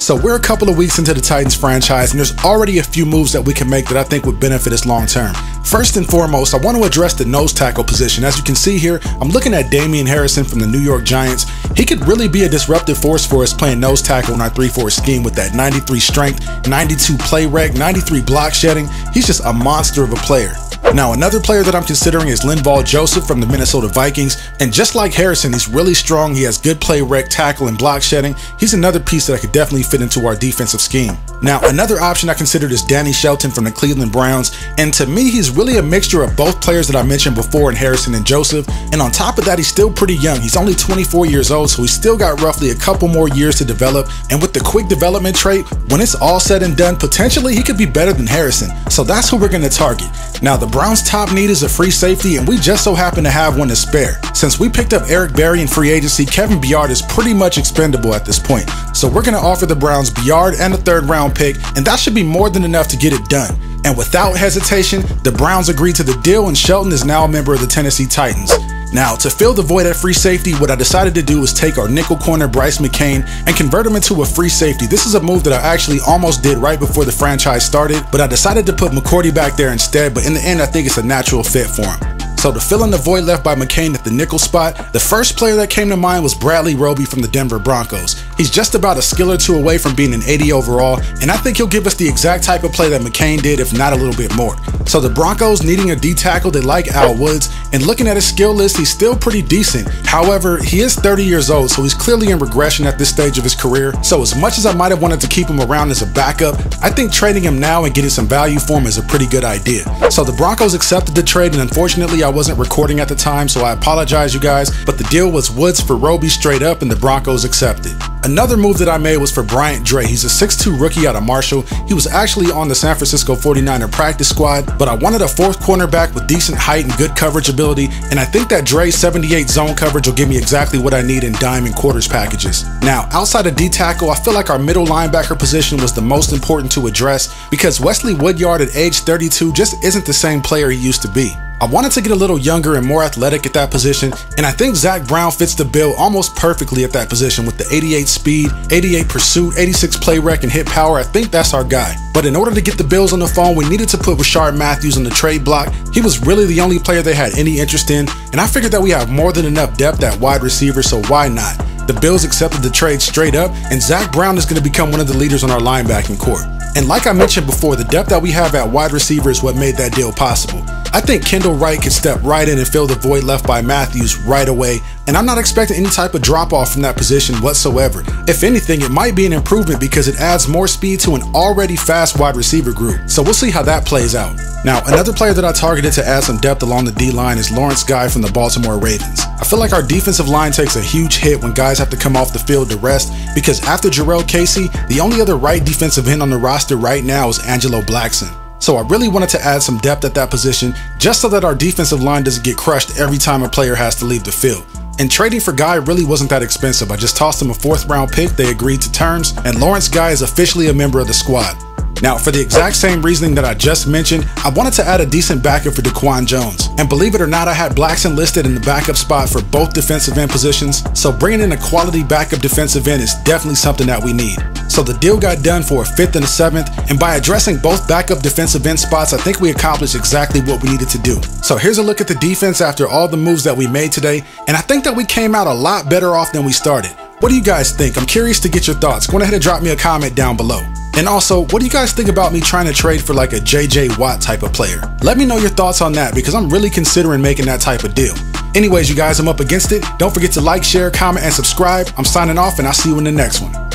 So we're a couple of weeks into the Titans franchise, and there's already a few moves that we can make that I think would benefit us long term. First and foremost, I want to address the nose tackle position. As you can see here, I'm looking at Damian Harrison from the New York Giants. He could really be a disruptive force for us playing nose tackle in our 3-4 scheme with that 93 strength, 92 play rec, 93 block shedding. He's just a monster of a player. Now, another player that I'm considering is Linval Joseph from the Minnesota Vikings, and just like Harrison, he's really strong. He has good play rec, tackle, and block shedding. He's another piece that I could definitely fit into our defensive scheme. Now, another option I considered is Danny Shelton from the Cleveland Browns, and to me, he's really a mixture of both players that I mentioned before in Harrison and Joseph, and on top of that, he's still pretty young. He's only 24 years old, so he's still got roughly a couple more years to develop, and with the quick development trait, when it's all said and done, potentially he could be better than Harrison, so that's who we're going to target. Now, the Browns' top need is a free safety, and we just so happen to have one to spare. Since we picked up Eric Berry in free agency, Kevin Byard is pretty much expendable at this point. So we're going to offer the Browns Byard and a 3rd round pick, and that should be more than enough to get it done. And without hesitation, the Browns agreed to the deal, and Shelton is now a member of the Tennessee Titans. Now, to fill the void at free safety, what I decided to do was take our nickel corner Bryce McCain and convert him into a free safety. This is a move that I actually almost did right before the franchise started, but I decided to put McCourty back there instead, but in the end, I think it's a natural fit for him. So to fill in the void left by McCain at the nickel spot, the first player that came to mind was Bradley Roby from the Denver Broncos. He's just about a skill or two away from being an 80 overall, and I think he'll give us the exact type of play that McCain did, if not a little bit more. So the Broncos needing a D tackle, they like Al Woods, and looking at his skill list, he's still pretty decent. However, he is 30 years old, so he's clearly in regression at this stage of his career. So as much as I might have wanted to keep him around as a backup, I think trading him now and getting some value for him is a pretty good idea. So the Broncos accepted the trade, and unfortunately I wasn't recording at the time, so I apologize, you guys, but the deal was Woods for Roby straight up, and the Broncos accepted. Another move that I made was for Bryant Dre. He's a 6'2 rookie out of Marshall. He was actually on the San Francisco 49er practice squad, but I wanted a 4th cornerback with decent height and good coverage ability, and I think that Dre's 78 zone coverage will give me exactly what I need in dime and quarters packages. Now, outside of D tackle, I feel like our middle linebacker position was the most important to address because Wesley Woodyard at age 32 just isn't the same player he used to be. I wanted to get a little younger and more athletic at that position, and I think Zach Brown fits the bill almost perfectly at that position with the 88 speed, 88 pursuit, 86 play rec, and hit power. I think that's our guy. But in order to get the Bills on the phone, we needed to put Rashard Matthews on the trade block. He was really the only player they had any interest in, and I figured that we have more than enough depth at wide receiver, so why not? The Bills accepted the trade straight up, and Zach Brown is going to become one of the leaders on our linebacking corps. And like I mentioned before, the depth that we have at wide receiver is what made that deal possible. I think Kendall Wright could step right in and fill the void left by Matthews right away, and I'm not expecting any type of drop off from that position whatsoever. If anything, it might be an improvement because it adds more speed to an already fast wide receiver group, so we'll see how that plays out. Now, another player that I targeted to add some depth along the D-line is Lawrence Guy from the Baltimore Ravens. I feel like our defensive line takes a huge hit when guys have to come off the field to rest because after Jarrell Casey, the only other right defensive end on the roster right now is ANGELO BLACKSON. So I really wanted to add some depth at that position just so that our defensive line doesn't get crushed every time a player has to leave the field. And trading for Guy really wasn't that expensive. I just tossed him a 4th round pick, they agreed to terms, and Lawrence Guy is officially a member of the squad. Now, for the exact same reasoning that I just mentioned, I wanted to add a decent backup for DaQuan Jones. And believe it or not, I had BLACKSON listed in the backup spot for both defensive end positions, so bringing in a quality backup defensive end is definitely something that we need. So the deal got done for a 5th and a 7th, and by addressing both backup defensive end spots, I think we accomplished exactly what we needed to do. So here's a look at the defense after all the moves that we made today, and I think that we came out a lot better off than we started. What do you guys think? I'm curious to get your thoughts. Go ahead and drop me a comment down below. And also, what do you guys think about me trying to trade for like a JJ Watt type of player? Let me know your thoughts on that because I'm really considering making that type of deal. Anyways, you guys, I'm up against it. Don't forget to like, share, comment, and subscribe. I'm signing off, and I'll see you in the next one.